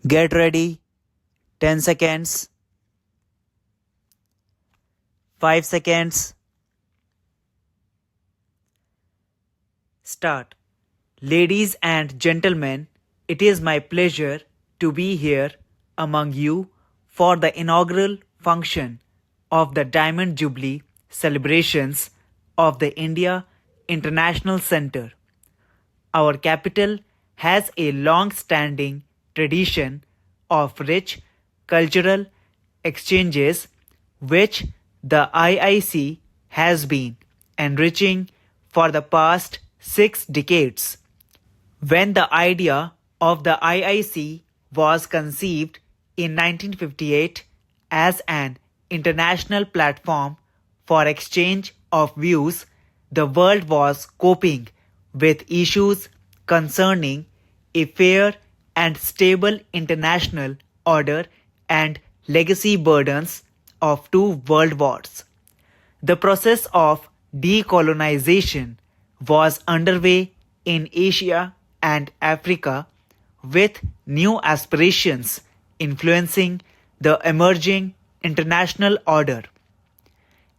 Get ready. 10 seconds. 5 seconds. Start. Ladies and gentlemen, it is my pleasure to be here among you for the inaugural function of the Diamond Jubilee celebrations of the India International Centre. Our capital has a long-standing tradition of rich cultural exchanges which the IIC has been enriching for the past 6 decades. When the idea of the IIC was conceived in 1958 as an international platform for exchange of views, the world was coping with issues concerning a fair and stable international order and legacy burdens of 2 world wars. The process of decolonization was underway in Asia and Africa, with new aspirations influencing the emerging international order.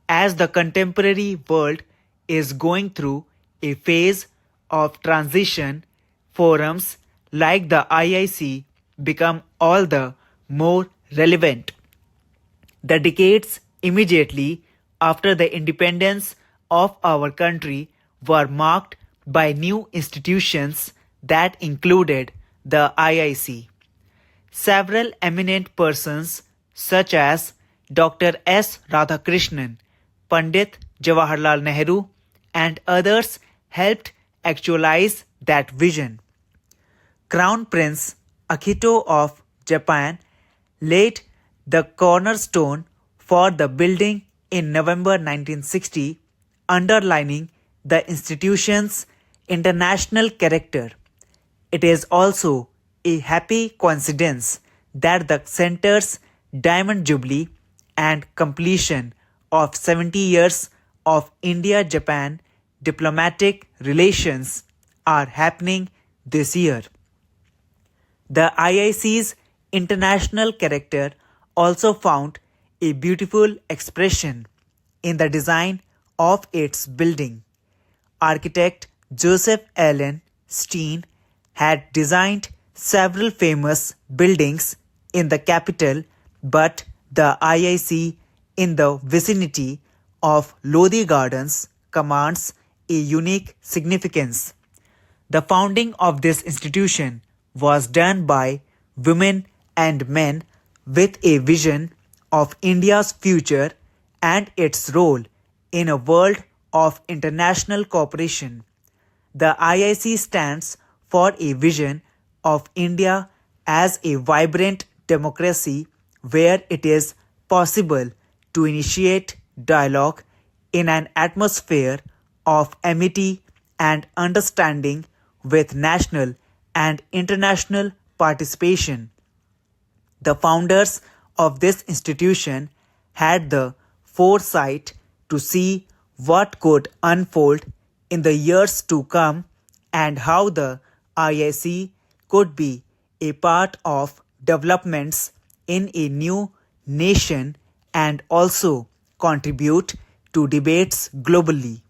As the contemporary world is going through a phase of transition, forums like the IIC become all the more relevant. The decades immediately after the independence of our country were marked by new institutions that included the IIC. Several eminent persons such as Dr. S. Radhakrishnan, Pandit Jawaharlal Nehru, and others helped actualize that vision. Crown Prince Akihito of Japan laid the cornerstone for the building in November 1960, underlining the institution's international character. It is also a happy coincidence that the center's Diamond Jubilee and completion of 70 years of India-Japan diplomatic relations are happening this year. The IIC's international character also found a beautiful expression in the design of its building. Architect Joseph Allen Steen had designed several famous buildings in the capital, but the IIC in the vicinity of Lodi Gardens commands a unique significance. The founding of this institution was done by women and men with a vision of India's future and its role in a world of international cooperation. The IIC stands for a vision of India as a vibrant democracy where it is possible to initiate dialogue in an atmosphere of amity and understanding with national and international participation. The founders of this institution had the foresight to see what could unfold in the years to come and how the IIC could be a part of developments in a new nation and also contribute to debates globally.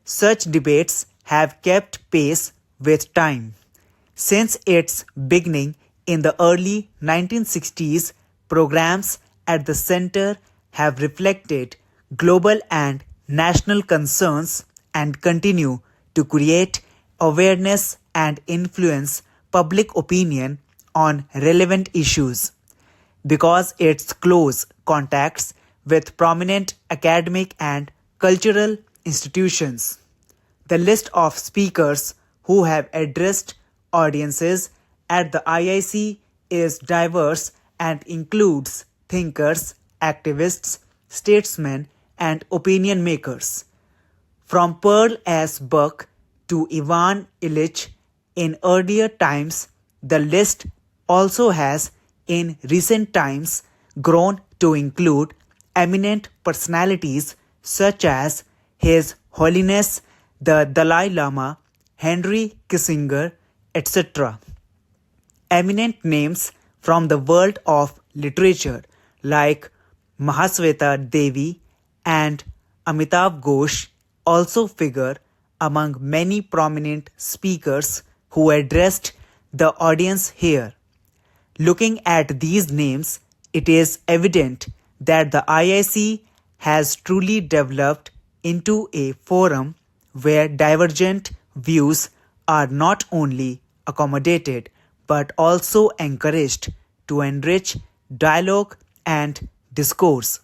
Such debates have kept pace with time. Since its beginning in the early 1960s, programs at the center have reflected global and national concerns and continue to create awareness and influence public opinion on relevant issues. Because its close contacts with prominent academic and cultural institutions. The list of speakers who have addressed audiences at the IIC is diverse and includes thinkers, activists, statesmen, and opinion makers. From Pearl S. Buck to Ivan Illich in earlier times, the list also has in recent times grown to include eminent personalities such as His Holiness the Dalai Lama, Henry Kissinger, etc. Eminent names from the world of literature like Mahasweta Devi and Amitav Ghosh also figure among many prominent speakers who addressed the audience here. Looking at these names, it is evident that the IIC has truly developed into a forum where divergent views are not only accommodated but also encouraged to enrich dialogue and discourse.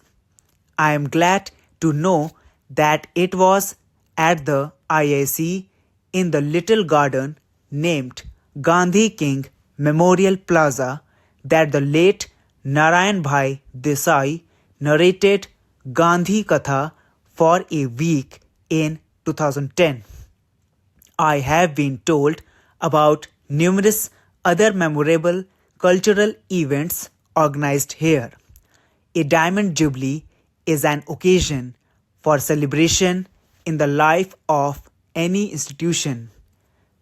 I am glad to know that it was at the IIC in the little garden named Gandhi King Memorial Plaza that the late Narayan Bhai Desai narrated Gandhi Katha for a week in 2010. I have been told about numerous other memorable cultural events organized here. A Diamond Jubilee is an occasion for celebration in the life of any institution.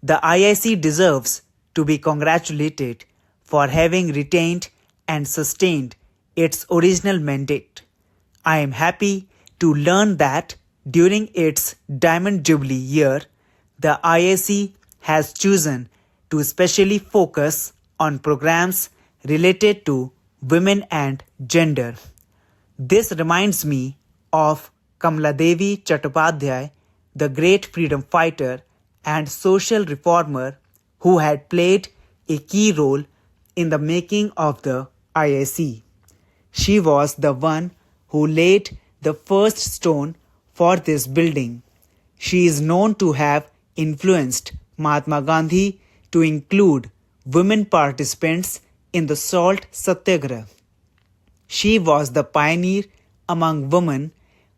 The IIC deserves to be congratulated for having retained and sustained its original mandate. I am happy to learn that during its Diamond Jubilee year, the IIC has chosen to specially focus on programs related to women and gender. This reminds me of Kamaladevi Chattopadhyay, the great freedom fighter and social reformer who had played a key role in the making of the IIC. She was the one who laid the first stone for this building. She is known to have influenced Mahatma Gandhi to include women participants in the Salt Satyagraha. She was the pioneer among women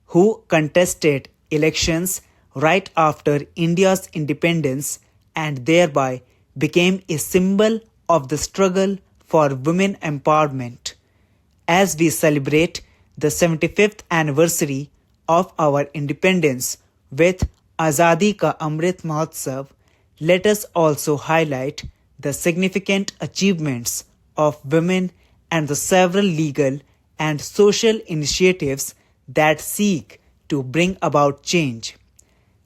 who contested elections right after India's independence and thereby became a symbol of the struggle for women empowerment. As we celebrate the 75th anniversary of our independence with Azadi Ka Amrit Mahotsav, let us also highlight the significant achievements of women and the several legal and social initiatives that seek to bring about change.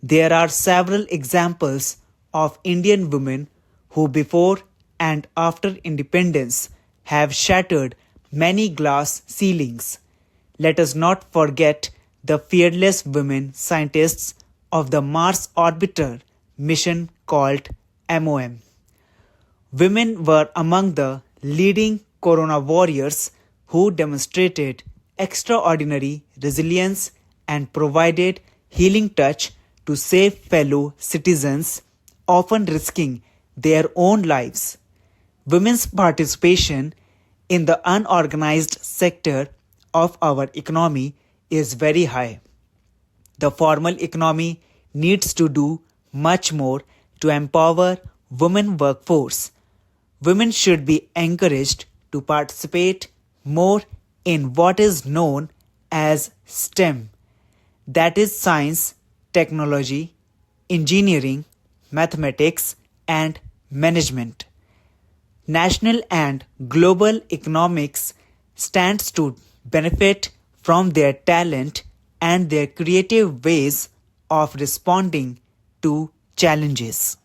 There are several examples of Indian women who before and after independence have shattered many glass ceilings. Let us not forget the fearless women scientists of the Mars orbiter mission called MOM. Women were among the leading corona warriors who demonstrated extraordinary resilience and provided healing touch to save fellow citizens, often risking their own lives. Women's participation in the unorganized sector of our economy is very high. The formal economy needs to do much more to empower women workforce. Women should be encouraged to participate more in what is known as STEM, that is science, technology, engineering, mathematics, and management. National and global economics stands to benefit from their talent and their creative ways of responding to challenges.